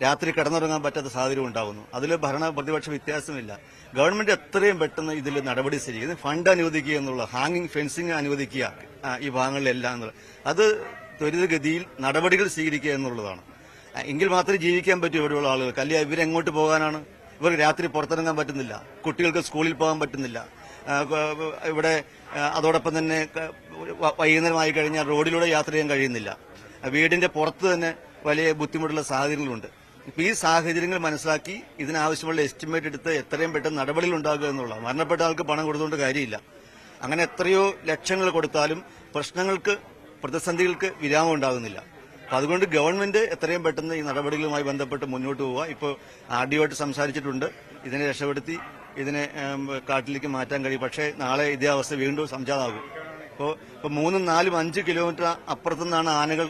രാത്രി കിടന്നുറങ്ങാൻ പറ്റാത്ത സാഹചര്യം ഉണ്ടാകുന്നു. അതിൽ പ്രതിപക്ഷ വ്യത്യാസമില്ല. ഗവൺമെന്റ് എത്രയും പെട്ടെന്ന് ഇതിൽ നടപടി സ്വീകരിക്കുക, ഫണ്ട് അനുവദിക്കുക എന്നുള്ള, ഹാങ്ങിങ് ഫെൻസിങ് അനുവദിക്കുക ഈ ഭാഗങ്ങളിലെല്ലാം എന്നുള്ളത്, അത് ത്വരിതഗതിയിൽ നടപടികൾ സ്വീകരിക്കുക എന്നുള്ളതാണ്. എങ്കിൽ മാത്രമേ ജീവിക്കാൻ പറ്റൂ ഇവിടെയുള്ള ആളുകൾക്ക്. അല്ലെങ്കിൽ ഇവരെങ്ങോട്ട് പോകാനാണ്? ഇവർ രാത്രി പുറത്തിറങ്ങാൻ പറ്റുന്നില്ല, കുട്ടികൾക്ക് സ്കൂളിൽ പോകാൻ പറ്റുന്നില്ല. ഇവിടെ അതോടൊപ്പം തന്നെ വൈകുന്നേരമായി കഴിഞ്ഞാൽ റോഡിലൂടെ യാത്ര ചെയ്യാൻ കഴിയുന്നില്ല. വീടിന്റെ പുറത്ത് തന്നെ വലിയ ബുദ്ധിമുട്ടുള്ള സാഹചര്യങ്ങളുണ്ട്. ഇപ്പൊ ഈ സാഹചര്യങ്ങൾ മനസ്സിലാക്കി ഇതിനാവശ്യമുള്ള എസ്റ്റിമേറ്റ് എടുത്ത് എത്രയും പെട്ടെന്ന് നടപടികൾ ഉണ്ടാകുക എന്നുള്ള, മരണപ്പെട്ട ആൾക്ക് പണം കൊടുത്തുകൊണ്ട് കാര്യമില്ല. അങ്ങനെ എത്രയോ ലക്ഷങ്ങൾ കൊടുത്താലും പ്രശ്നങ്ങൾക്ക്, പ്രതിസന്ധികൾക്ക് വിരാമം ഉണ്ടാകുന്നില്ല. അപ്പൊ അതുകൊണ്ട് ഗവൺമെന്റ് എത്രയും പെട്ടെന്ന് ഈ നടപടികളുമായി ബന്ധപ്പെട്ട് മുന്നോട്ട് പോവുക. ഇപ്പോൾ RDO ആയിട്ട് സംസാരിച്ചിട്ടുണ്ട്. ഇതിനെ രക്ഷപ്പെടുത്തി ഇതിനെ കാട്ടിലേക്ക് മാറ്റാൻ കഴിയും. പക്ഷേ നാളെ ഇതേ അവസ്ഥ വീണ്ടും സംജാതമാകും. ഇപ്പോൾ 3, 4, 5 കിലോമീറ്റർ അപ്പുറത്തുനിന്നാണ് ആനകൾ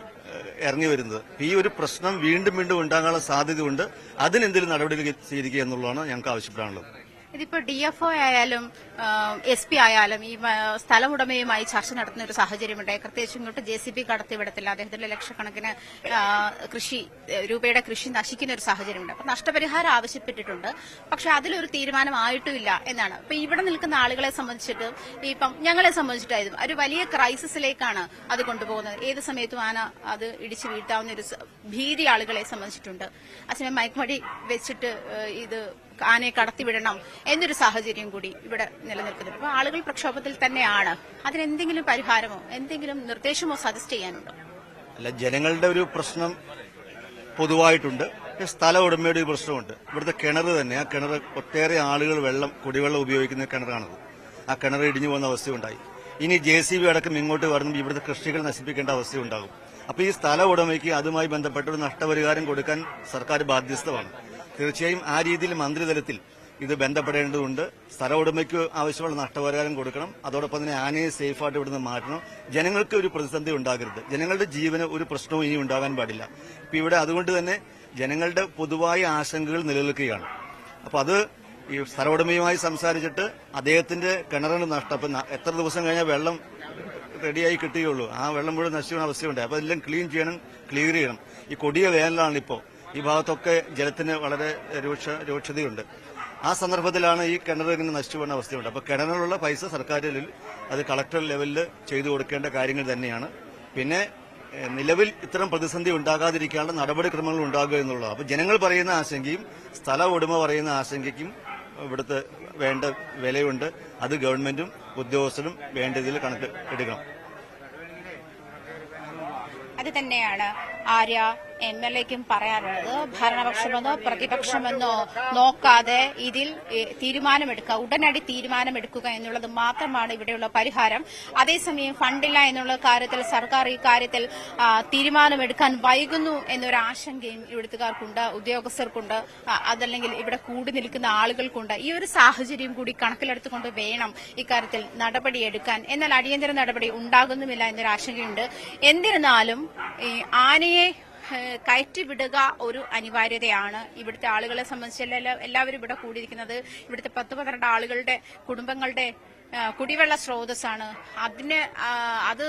ഇറങ്ങി വരുന്നത്. ഈ ഒരു പ്രശ്നം വീണ്ടും വീണ്ടും ഉണ്ടാകാനുള്ള സാധ്യതയുണ്ട്. അതിനെന്തെങ്കിലും നടപടികൾ സ്വീകരിക്കുക എന്നുള്ളതാണ് ഞങ്ങൾക്ക് ആവശ്യപ്പെടാനുള്ളത്. ഇതിപ്പോ DFO ആയാലും SP ആയാലും ഈ സ്ഥല ഉടമയുമായി ചർച്ച നടത്തുന്ന ഒരു സാഹചര്യമുണ്ടായി. പ്രത്യേകിച്ച് ഇങ്ങോട്ട് JCB കടത്തിവിടത്തില്ല. അദ്ദേഹത്തിന്റെ ലക്ഷക്കണക്കിന് രൂപയുടെ കൃഷി നശിക്കുന്ന ഒരു സാഹചര്യമുണ്ട്. അപ്പൊ നഷ്ടപരിഹാരം ആവശ്യപ്പെട്ടിട്ടുണ്ട്. പക്ഷെ അതിലൊരു തീരുമാനമായിട്ടുമില്ല എന്നാണ്. അപ്പൊ ഇവിടെ നിൽക്കുന്ന ആളുകളെ സംബന്ധിച്ചിട്ട്, ഇപ്പം ഞങ്ങളെ സംബന്ധിച്ചിട്ടായിരുന്നു ഒരു വലിയ ക്രൈസിസിലേക്കാണ് അത് കൊണ്ടുപോകുന്നത്. ഏത് സമയത്തും ആന അത് ഇടിച്ചു വീഴ്ത്താവുന്ന ഒരു ഭീതി ആളുകളെ സംബന്ധിച്ചിട്ടുണ്ട്. അച്ഛനെ മയക്കുമടി വെച്ചിട്ട് ഇത് ആനയെ കടത്തിവിടണം എന്നൊരു സാഹചര്യം കൂടി ഇവിടെ നിലനിൽക്കുന്നുണ്ട്. അപ്പൊ ആളുകൾ പ്രക്ഷോഭത്തിൽ തന്നെയാണ്. അതിനെന്തെങ്കിലും പരിഹാരമോ എന്തെങ്കിലും നിർദ്ദേശമോ സജസ്റ്റ് ചെയ്യാനുണ്ടോ? അല്ല, ജനങ്ങളുടെ ഒരു പ്രശ്നം പൊതുവായിട്ടുണ്ട്. സ്ഥല ഉടമയുടെ ഒരു പ്രശ്നമുണ്ട്. ഇവിടുത്തെ കിണർ തന്നെ, ആ കിണർ ഒട്ടേറെ ആളുകൾ കുടിവെള്ളം ഉപയോഗിക്കുന്ന കിണറാണത്. ആ കിണർ ഇടിഞ്ഞു പോകുന്ന അവസ്ഥയുണ്ടായി. ഇനി JCB അടക്കം ഇങ്ങോട്ട് വരുമ്പോൾ ഇവിടുത്തെ കൃഷികൾ നശിപ്പിക്കേണ്ട അവസ്ഥയുണ്ടാകും. അപ്പൊ ഈ സ്ഥല ഉടമയ്ക്ക് അതുമായി ബന്ധപ്പെട്ട ഒരു നഷ്ടപരിഹാരം കൊടുക്കാൻ സർക്കാർ ബാധ്യസ്ഥമാണ്. തീർച്ചയായും ആ രീതിയിൽ മന്ത്രിതലത്തിൽ ഇത് ബന്ധപ്പെടേണ്ടതുണ്ട്. സ്ഥല ഉടമയ്ക്ക് ആവശ്യമുള്ള നഷ്ടപരിഹാരം കൊടുക്കണം. അതോടൊപ്പം തന്നെ ആനയെ സേഫായിട്ട് ഇവിടുന്ന് മാറ്റണം. ജനങ്ങൾക്ക് ഒരു പ്രതിസന്ധി ഉണ്ടാകരുത്. ജനങ്ങളുടെ ജീവന് ഒരു പ്രശ്നവും ഇനി ഉണ്ടാകാൻ പാടില്ല. ഇപ്പൊ ഇവിടെ അതുകൊണ്ട് തന്നെ ജനങ്ങളുടെ പൊതുവായ ആശങ്കകൾ നിലനിൽക്കുകയാണ്. അപ്പൊ അത് ഈ സ്ഥല ഉടമയുമായി സംസാരിച്ചിട്ട് അദ്ദേഹത്തിന്റെ കിണറിന് നഷ്ടം, എത്ര ദിവസം കഴിഞ്ഞാൽ വെള്ളം റെഡിയായി കിട്ടുകയുള്ളൂ, ആ വെള്ളം മുഴുവൻ നശിക്കുന്ന അവസ്ഥയുണ്ട്. അപ്പൊ എല്ലാം ക്ലീൻ ചെയ്യണം. ഈ കൊടിയ വേനലാണിപ്പോ. ഈ ഭാഗത്തൊക്കെ ജലത്തിന് വളരെ രൂക്ഷതയുണ്ട്. ആ സന്ദർഭത്തിലാണ് ഈ കിണർ ഇങ്ങനെ നശിച്ചു പോകുന്ന അവസ്ഥയുണ്ട്. അപ്പൊ കിണറിനുള്ള പൈസ സർക്കാരിൽ അത് കളക്ടർ ലെവലിൽ ചെയ്തു കൊടുക്കേണ്ട കാര്യങ്ങൾ തന്നെയാണ്. പിന്നെ നിലവിൽ ഇത്തരം പ്രതിസന്ധി ഉണ്ടാകാതിരിക്കാനുള്ള നടപടിക്രമങ്ങൾ ഉണ്ടാകുക എന്നുള്ളത്. അപ്പൊ ജനങ്ങൾ പറയുന്ന ആശങ്കയും സ്ഥല ഉടമ പറയുന്ന ആശങ്കയ്ക്കും ഇവിടുത്തെ വേണ്ട വിലയുണ്ട്. അത് ഗവൺമെന്റും ഉദ്യോഗസ്ഥരും വേണ്ട രീതിയിൽ കണക്ക് എടുക്കണം. അത് തന്നെയാണ് ആര്യ MLA-ക്കും പറയാനുള്ളത്. ഭരണപക്ഷമെന്നോ പ്രതിപക്ഷമെന്നോ നോക്കാതെ ഇതിൽ തീരുമാനമെടുക്കുക, ഉടനടി തീരുമാനമെടുക്കുക എന്നുള്ളത് മാത്രമാണ് ഇവിടെയുള്ള പരിഹാരം. അതേസമയം ഫണ്ടില്ല എന്നുള്ള കാര്യത്തിൽ സർക്കാർ ഈ കാര്യത്തിൽ തീരുമാനമെടുക്കാൻ വൈകുന്നു എന്നൊരു ആശങ്കയും ഇവിടുത്തുകാർക്കുണ്ട്, ഉദ്യോഗസ്ഥർക്കുണ്ട്, അതല്ലെങ്കിൽ ഇവിടെ കൂടി നിൽക്കുന്ന ആളുകൾക്കുണ്ട്. ഈ ഒരു സാഹചര്യം കൂടി കണക്കിലെടുത്തുകൊണ്ട് വേണം ഇക്കാര്യത്തിൽ നടപടിയെടുക്കാൻ. എന്നാൽ അടിയന്തര നടപടി ഉണ്ടാകുന്നുമില്ല എന്നൊരു ആശങ്കയുണ്ട്. എന്നിരുന്നാലും ഈ ആനയെ കയറ്റിവിടുക ഒരു അനിവാര്യതയാണ്. ഇവിടുത്തെ ആളുകളെ സംബന്ധിച്ച് എല്ലാവരും ഇവിടെ കൂടിയിരിക്കുന്നത് ഇവിടുത്തെ 10-12 ആളുകളുടെ കുടുംബങ്ങളുടെ കുടിവെള്ള സ്രോതസ്സാണ്. അത്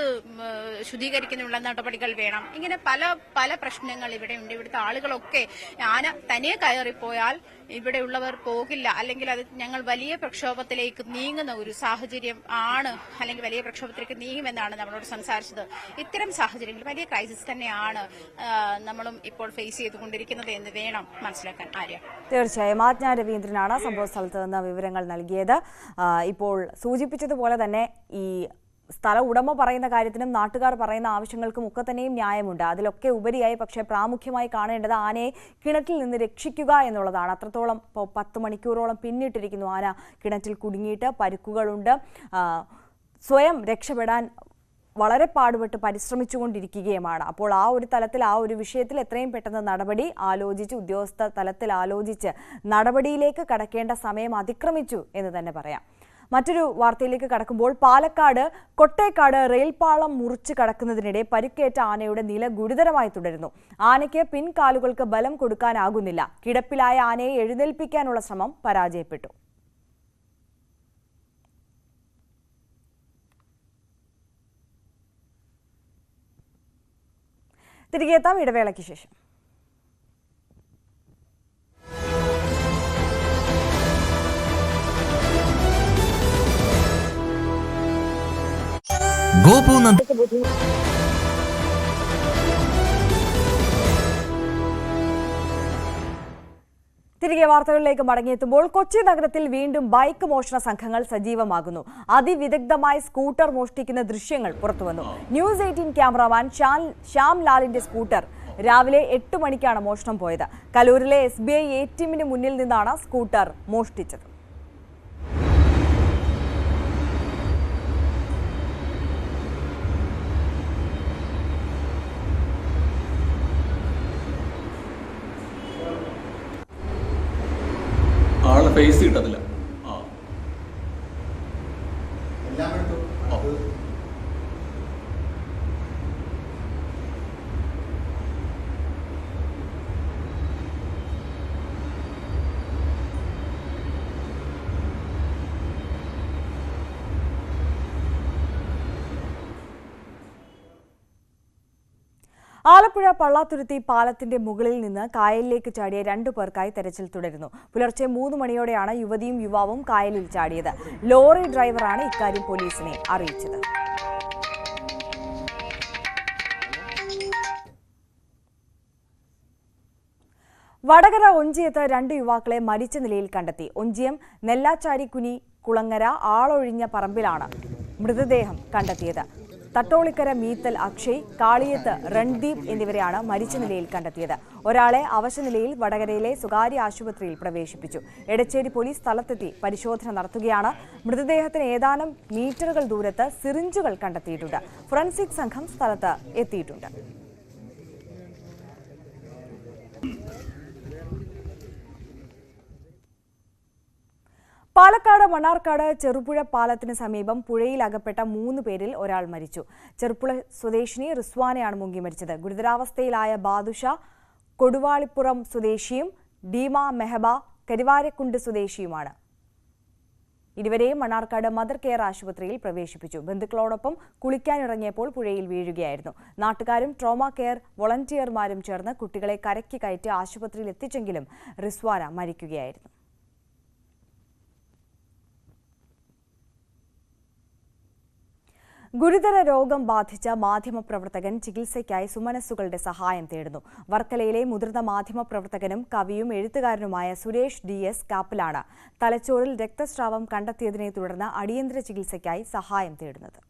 ശുദ്ധീകരിക്കുന്നതിനുള്ള നടപടികൾ വേണം. ഇങ്ങനെ പല പ്രശ്നങ്ങൾ ഇവിടെയുണ്ട്. ഇവിടുത്തെ ആളുകളൊക്കെ ആന തനിയെ കയറിപ്പോയാൽ ഇവിടെയുള്ളവർ പോകില്ല, അല്ലെങ്കിൽ അത് ഞങ്ങൾ വലിയ പ്രക്ഷോഭത്തിലേക്ക് നീങ്ങുന്ന ഒരു സാഹചര്യം ആണ്, അല്ലെങ്കിൽ വലിയ പ്രക്ഷോഭത്തിലേക്ക് നീങ്ങുമെന്നാണ് നമ്മളോട് സംസാരിച്ചത്. ഇത്തരം സാഹചര്യങ്ങൾ വലിയ ക്രൈസിസ് തന്നെയാണ് നമ്മളും ഇപ്പോൾ ഫേസ് ചെയ്തുകൊണ്ടിരിക്കുന്നത് എന്ന് വേണം മനസ്സിലാക്കാൻ. ആര്യ, തീർച്ചയായും ആജ്ഞ രവീന്ദ്രനാണ് സംഭവ സ്ഥലത്ത് നിന്ന് വിവരങ്ങൾ നൽകിയത്. ഇപ്പോൾ സൂചിപ്പിച്ചതുപോലെ തന്നെ ഈ സ്ഥല ഉടമ പറയുന്ന കാര്യത്തിനും നാട്ടുകാർ പറയുന്ന ആവശ്യങ്ങൾക്കും ഒക്കെ തന്നെയും ന്യായമുണ്ട്. അതിലൊക്കെ ഉപരിയായി പക്ഷേ പ്രാമുഖ്യമായി കാണേണ്ടത് ആനയെ കിണറ്റിൽ നിന്ന് രക്ഷിക്കുക എന്നുള്ളതാണ്. അത്രത്തോളം 10 മണിക്കൂറോളം പിന്നിട്ടിരിക്കുന്നു ആന കിണറ്റിൽ കുടുങ്ങിയിട്ട്. പരുക്കുകളുണ്ട്. സ്വയം രക്ഷപ്പെടാൻ വളരെ പാടുപെട്ട് പരിശ്രമിച്ചുകൊണ്ടിരിക്കുകയുമാണ്. അപ്പോൾ ആ ഒരു തലത്തിൽ, ആ ഒരു വിഷയത്തിൽ എത്രയും പെട്ടെന്ന് നടപടി ആലോചിച്ച്, ഉദ്യോഗസ്ഥ തലത്തിൽ ആലോചിച്ച് നടപടിയിലേക്ക് കടക്കേണ്ട സമയം അതിക്രമിച്ചു എന്ന് തന്നെ പറയാം. മറ്റൊരു വാർത്തയിലേക്ക് കടക്കുമ്പോൾ, പാലക്കാട് കൊട്ടേക്കാട് റെയിൽപാളം മുറിച്ച് കടക്കുന്നതിനിടെ പരിക്കേറ്റ ആനയുടെ നില ഗുരുതരമായി തുടരുന്നു. ആനയ്ക്ക് പിൻകാലുകൾക്ക് ബലം കൊടുക്കാനാകുന്നില്ല. കിടപ്പിലായ ആനയെ എഴുന്നേൽപ്പിക്കാനുള്ള ശ്രമം പരാജയപ്പെട്ടു. തിരികെ എത്താം ഇടവേളയ്ക്ക് ശേഷം. തിരികെ വാർത്തകളിലേക്ക് മടങ്ങിയെത്തുമ്പോൾ, കൊച്ചി നഗരത്തിൽ വീണ്ടും ബൈക്ക് മോഷണ സംഘങ്ങൾ സജീവമാകുന്നു. അതിവിദഗ്ധമായി സ്കൂട്ടർ മോഷ്ടിക്കുന്ന ദൃശ്യങ്ങൾ പുറത്തുവന്നു. ന്യൂസ് 18 ക്യാമറാമാൻ ശ്യാം ലാലിന്റെ സ്കൂട്ടർ രാവിലെ 8 മണിക്കാണ് മോഷണം പോയത്. കലൂരിലെ SBI ATMന് മുന്നിൽ നിന്നാണ് സ്കൂട്ടർ മോഷ്ടിച്ചത്. ആളെ ഫേസ് കിട്ടത്തില്ല. ആലപ്പുഴ പള്ളാത്തുരുത്തി പാലത്തിന്റെ മുകളിൽ നിന്ന് കായലിലേക്ക് ചാടിയ 2 പേർക്കായി തെരച്ചിൽ തുടരുന്നു. പുലർച്ചെ 3 മണിയോടെയാണ് യുവതിയും യുവാവും കായലിൽ ചാടിയത്. ലോറി ഡ്രൈവറാണ് ഇക്കാര്യം പോലീസിനെ അറിയിച്ചത്. വടകര ഒഞ്ചിയത്ത് 2 യുവാക്കളെ മരിച്ച നിലയിൽ കണ്ടെത്തി. ഒഞ്ചിയം നെല്ലാച്ചാരിക്കുനി കുളങ്ങര ആളൊഴിഞ്ഞ പറമ്പിലാണ് മൃതദേഹം കണ്ടെത്തിയത്. തട്ടോളിക്കര മീത്തൽ അക്ഷയ്, കാളിയത്ത് രൺദീപ് എന്നിവരെയാണ് മരിച്ച നിലയിൽ കണ്ടെത്തിയത്. ഒരാളെ അവശനിലയിൽ വടകരയിലെ സ്വകാര്യ ആശുപത്രിയിൽ പ്രവേശിപ്പിച്ചു. എടച്ചേരി പോലീസ് സ്ഥലത്തെത്തി പരിശോധന നടത്തുകയാണ്. മൃതദേഹത്തിന് ഏതാനും മീറ്ററുകൾ ദൂരത്ത് സിറിഞ്ചുകൾ കണ്ടെത്തിയിട്ടുണ്ട്. ഫോറൻസിക് സംഘം സ്ഥലത്ത് എത്തിയിട്ടുണ്ട്. പാലക്കാട് മണ്ണാർക്കാട് ചെറുപുഴ പാലത്തിന് സമീപം പുഴയിൽ അകപ്പെട്ട 3 പേരിൽ ഒരാൾ മരിച്ചു. ചെറുപുഴ സ്വദേശിനി റിസ്വാനയാണ് മുങ്ങി മരിച്ചത്. ഗുരുതരാവസ്ഥയിലായ ബാദുഷ കൊടുവാളിപ്പുറം സ്വദേശിയും ഡീമ മെഹബ കരിവാരക്കുണ്ട് സ്വദേശിയുമാണ്. ഇരുവരെയും മണ്ണാർക്കാട് മദർ കെയർ ആശുപത്രിയിൽ പ്രവേശിപ്പിച്ചു. ബന്ധുക്കളോടൊപ്പം കുളിക്കാനിറങ്ങിയപ്പോൾ പുഴയിൽ വീഴുകയായിരുന്നു. നാട്ടുകാരും ട്രോമ കെയർ വോളണ്ടിയർമാരും ചേർന്ന് കുട്ടികളെ കരയ്ക്ക് കയറ്റി ആശുപത്രിയിൽ എത്തിച്ചെങ്കിലും റിസ്വാന മരിക്കുകയായിരുന്നു. ഗുരുതര രോഗം ബാധിച്ച മാധ്യമപ്രവർത്തകൻ ചികിത്സയ്ക്കായി സുമനസ്സുകളുടെ സഹായം തേടുന്നു. വർക്കലയിലെ മുതിർന്ന മാധ്യമപ്രവർത്തകനും കവിയും എഴുത്തുകാരനുമായ സുരേഷ് DS കാപ്പിലാണ് തലച്ചോറിൽ രക്തസ്രാവം കണ്ടെത്തിയതിനെ തുടർന്ന് അടിയന്തര ചികിത്സയ്ക്കായി സഹായം തേടുന്നത്.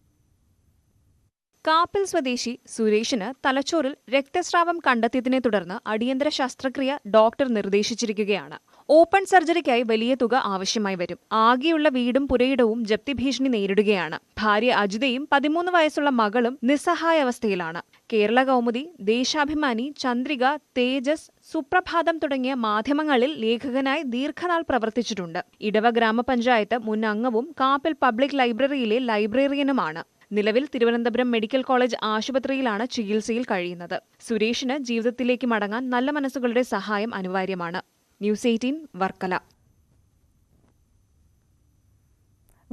കാപ്പിൽ സ്വദേശി സുരേഷിന് തലച്ചോറിൽ രക്തസ്രാവം കണ്ടെത്തിയതിനെ തുടർന്ന് അടിയന്തര ശസ്ത്രക്രിയ ഡോക്ടർ നിർദ്ദേശിച്ചിരിക്കുകയാണ്. ഓപ്പൺ സർജറിക്കായി വലിയ തുക ആവശ്യമായി വരും. ആകെയുള്ള വീടും പുരയിടവും ജപ്തി ഭീഷണി നേരിടുകയാണ്. ഭാര്യ അജിതയും 13 വയസ്സുള്ള മകളും നിസ്സഹായാവസ്ഥയിലാണ്. കേരള കൗമുദി, ദേശാഭിമാനി, ചന്ദ്രിക, തേജസ്, സുപ്രഭാതം തുടങ്ങിയ മാധ്യമങ്ങളിൽ ലേഖകനായി ദീർഘനാൾ പ്രവർത്തിച്ചിട്ടുണ്ട്. ഇടവ ഗ്രാമപഞ്ചായത്ത് മുൻ അംഗവും കാപ്പിൽ പബ്ലിക് ലൈബ്രറിയിലെ ലൈബ്രറിയനുമാണ്. നിലവിൽ തിരുവനന്തപുരം മെഡിക്കൽ കോളേജ് ആശുപത്രിയിലാണ് ചികിത്സയിൽ കഴിയുന്നത്. സുരേഷിന് ജീവിതത്തിലേക്ക് മടങ്ങാൻ നല്ല മനസ്സുകളുടെ സഹായം അനിവാര്യമാണ്. ന്യൂസ് 18 വർക്കല.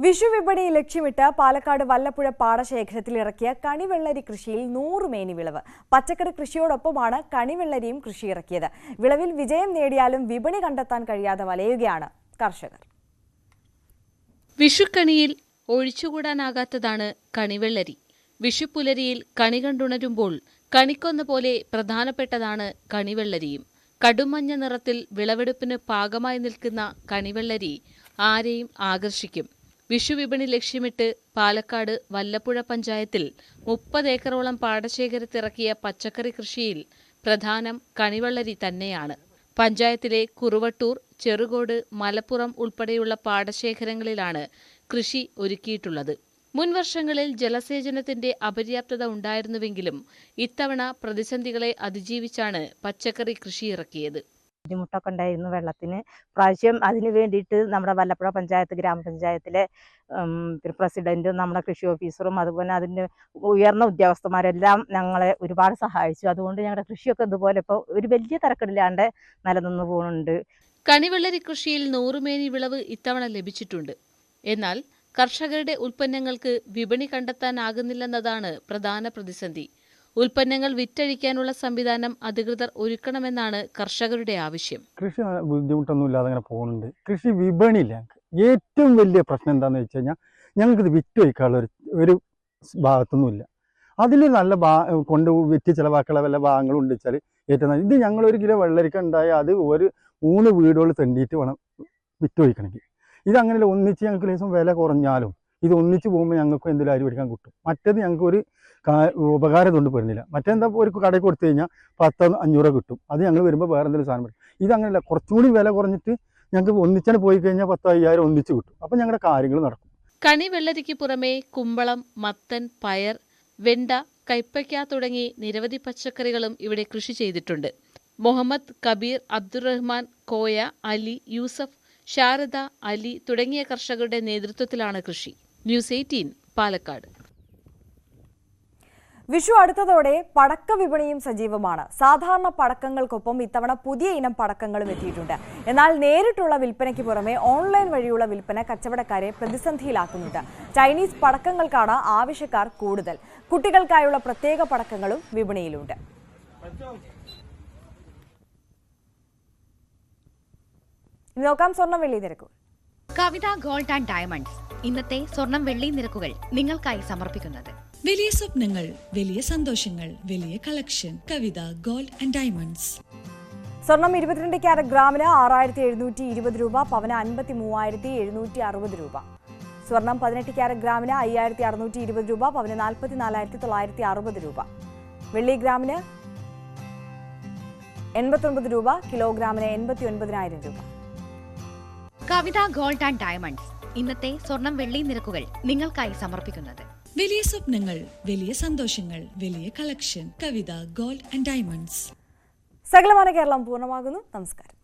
വിഷു വിപണി ലക്ഷ്യമിട്ട് പാലക്കാട് വല്ലപ്പുഴ പാടശേഖരത്തിൽ ഇറക്കിയ കണിവെള്ളരി കൃഷിയിൽ 100 മേനി വിളവ്. പച്ചക്കറി കൃഷിയോടൊപ്പമാണ് കണിവെള്ളരിയും കൃഷിയിറക്കിയത്. വിളവിൽ വിജയം നേടിയാലും വിപണി കണ്ടെത്താൻ കഴിയാതെ വലയുകയാണ് കർഷകർ. വിഷുക്കണിയിൽ ഒഴിച്ചുകൂടാനാകാത്തതാണ് കണിവെള്ളരി. വിഷുപ്പുലരിയിൽ കണി കണ്ടുണരുമ്പോൾ കണിക്കൊന്ന പോലെ പ്രധാനപ്പെട്ടതാണ് കണിവെള്ളരിയും. കടുമഞ്ഞ നിറത്തിൽ വിളവെടുപ്പിന് പാകമായി നിൽക്കുന്ന കണിവെള്ളരി ആരെയും ആകർഷിക്കും. വിഷുവിപണി ലക്ഷ്യമിട്ട് പാലക്കാട് വല്ലപ്പുഴ പഞ്ചായത്തിൽ 30 ഏക്കറോളം പാടശേഖരത്തിറക്കിയ പച്ചക്കറി കൃഷിയിൽ പ്രധാനം കണിവെള്ളരി തന്നെയാണ്. പഞ്ചായത്തിലെ കുറുവട്ടൂർ, ചെറുകോട്, മലപ്പുറം ഉൾപ്പെടെയുള്ള പാടശേഖരങ്ങളിലാണ് കൃഷി ഒരുക്കിയിട്ടുള്ളത്. മുൻവർഷങ്ങളിൽ ജലസേചനത്തിന്റെ അപര്യാപ്തത ഉണ്ടായിരുന്നുവെങ്കിലും ഇത്തവണ പ്രതിസന്ധികളെ അതിജീവിച്ചാണ് പച്ചക്കറി കൃഷി ഇറക്കിയത്. ബുദ്ധിമുട്ടൊക്കെ ഉണ്ടായിരുന്നു വെള്ളത്തിന്. പ്രാവശ്യം അതിന് വേണ്ടിയിട്ട് നമ്മുടെ വല്ലപ്പുഴ പഞ്ചായത്ത് ഗ്രാമപഞ്ചായത്തിലെ പ്രസിഡന്റും നമ്മുടെ കൃഷി ഓഫീസറും അതുപോലെ അതിൻ്റെ ഉയർന്ന ഉദ്യോഗസ്ഥന്മാരെല്ലാം ഞങ്ങളെ ഒരുപാട് സഹായിച്ചു. അതുകൊണ്ട് ഞങ്ങളുടെ കൃഷിയൊക്കെ ഇതുപോലെ ഇപ്പോൾ ഒരു വലിയ തരക്കേടില്ലാണ്ട് നിലനിന്ന് പോകുന്നുണ്ട്. കണിവെള്ളരി കൃഷിയിൽ 100 മേനി വിളവ് ഇത്തവണ ലഭിച്ചിട്ടുണ്ട്. എന്നാൽ കർഷകരുടെ ഉൽപ്പന്നങ്ങൾക്ക് വിപണി കണ്ടെത്താനാകുന്നില്ലെന്നതാണ് പ്രധാന പ്രതിസന്ധി. ഉൽപ്പന്നങ്ങൾ വിറ്റഴിക്കാനുള്ള സംവിധാനം അധികൃതർ ഒരുക്കണമെന്നാണ് കർഷകരുടെ ആവശ്യം. കൃഷി ബുദ്ധിമുട്ടൊന്നും ഇല്ലാതെ അങ്ങനെ പോകുന്നുണ്ട്. കൃഷി വിപണിയില്ല. ഏറ്റവും വലിയ പ്രശ്നം എന്താണെന്ന് വെച്ച് കഴിഞ്ഞാൽ ഞങ്ങൾക്കിത് വിറ്റഴിക്കാനുള്ള ഒരു ഭാഗത്തൊന്നുമില്ല. അതിൽ നല്ല കൊണ്ട് വിറ്റ് ചിലവാക്കുള്ള വല്ല ഭാഗങ്ങളും ഉണ്ട് വെച്ചാൽ ഏറ്റവും നല്ല. ഇത് ഞങ്ങൾ 1 കിലോ വെള്ളരിക്ക ഉണ്ടായാൽ അത് ഒരു 3 വീടുകൾ തെണ്ടിയിട്ട് വേണം വിറ്റൊഴിക്കണമെങ്കിൽ. ഇതങ്ങനെയല്ല, ഒന്നിച്ച് ഞങ്ങൾക്ക് ലേശം വില കുറഞ്ഞാലും ഇത് ഒന്നിച്ച് പോകുമ്പോൾ ഞങ്ങൾക്ക് എന്തെങ്കിലും അരി മേടിക്കാൻ കിട്ടും. മറ്റേത് ഞങ്ങൾക്ക് ഒരു ഉപകാരം കൊണ്ട് പെടുന്നില്ല. മറ്റെന്താ ഒരു കടയിൽ കൊടുത്തു കഴിഞ്ഞാൽ 10-500 കിട്ടും. അത് ഞങ്ങൾ വരുമ്പോൾ വേറെ എന്തെങ്കിലും സാധനം മേടിക്കും. ഇതങ്ങനെയല്ല, കുറച്ചും കൂടി വില കുറഞ്ഞിട്ട് ഞങ്ങൾക്ക് ഒന്നിച്ചാണ് പോയി കഴിഞ്ഞാൽ 10,000 ഒന്നിച്ച് കിട്ടും. അപ്പം ഞങ്ങളുടെ കാര്യങ്ങൾ നടക്കും. കണിവെള്ളരിക്ക് പുറമെ കുമ്പളം, മത്തൻ, പയർ, വെണ്ട, കൈപ്പയ്ക്ക തുടങ്ങി നിരവധി പച്ചക്കറികളും ഇവിടെ കൃഷി ചെയ്തിട്ടുണ്ട്. മുഹമ്മദ്, കബീർ, അബ്ദുറഹ്മാൻ, കോയ, അലി, യൂസഫ്, ശാരദ, അലി തുടങ്ങിയ കർഷകരുടെ നേതൃത്വത്തിലാണ് കൃഷി. ന്യൂസ് 18 പാലക്കാട്. വിഷു അടുത്തതോടെ പടക്ക വിപണിയും സജീവമാണ്. സാധാരണ പടക്കങ്ങൾക്കൊപ്പം ഇത്തവണ പുതിയ ഇനം പടക്കങ്ങളും എത്തിയിട്ടുണ്ട്. എന്നാൽ നേരിട്ടുള്ള വിൽപ്പനയ്ക്ക് പുറമെ ഓൺലൈൻ വഴിയുള്ള വിൽപ്പന കച്ചവടക്കാരെ പ്രതിസന്ധിയിലാക്കുന്നുണ്ട്. ചൈനീസ് പടക്കങ്ങൾക്കാണ് ആവശ്യക്കാർ കൂടുതൽ. കുട്ടികൾക്കായുള്ള പ്രത്യേക പടക്കങ്ങളും വിപണിയിലുണ്ട്. നോക്കാം സ്വർണം വെള്ളി നിരക്കുകൾ. കവിത ഗോൾഡ് ആൻഡ് ഡയമണ്ട്സ് ഇന്നത്തെ സ്വർണം വെള്ളി നിരക്കുകൾ നിങ്ങൾക്കായി സമർപ്പിക്കുന്നത്. വലിയ സ്വപ്നങ്ങൾ, വലിയ സന്തോഷങ്ങൾ, വലിയ collection. Kavitha gold and diamonds. സ്വർണം 22 ക്യാരറ്റ് ഗ്രാമിന് 6720 രൂപ, പവന് 53,760 രൂപ. സ്വർണം 18 ക്യാരറ്റ് ഗ്രാമിന് 5620 രൂപ, പവന് 44,960 രൂപ. വെള്ളി ഗ്രാമിന് 89 രൂപ, കിലോഗ്രാമിന് 89,000 രൂപ. കവിത ഗോൾഡ് ആൻഡ് ഡയമണ്ട്സ് ഇന്നത്തെ സ്വർണം വെള്ളി നിരക്കുകൾ നിങ്ങൾക്കായി സമർപ്പിക്കുന്നത്. വലിയ സ്വപ്നങ്ങൾ, വലിയ സന്തോഷങ്ങൾ, വലിയ collection. Kavitha gold and diamonds. സകലമാന കേരളം പൂർണ്ണമാകുന്നു. നമസ്കാരം.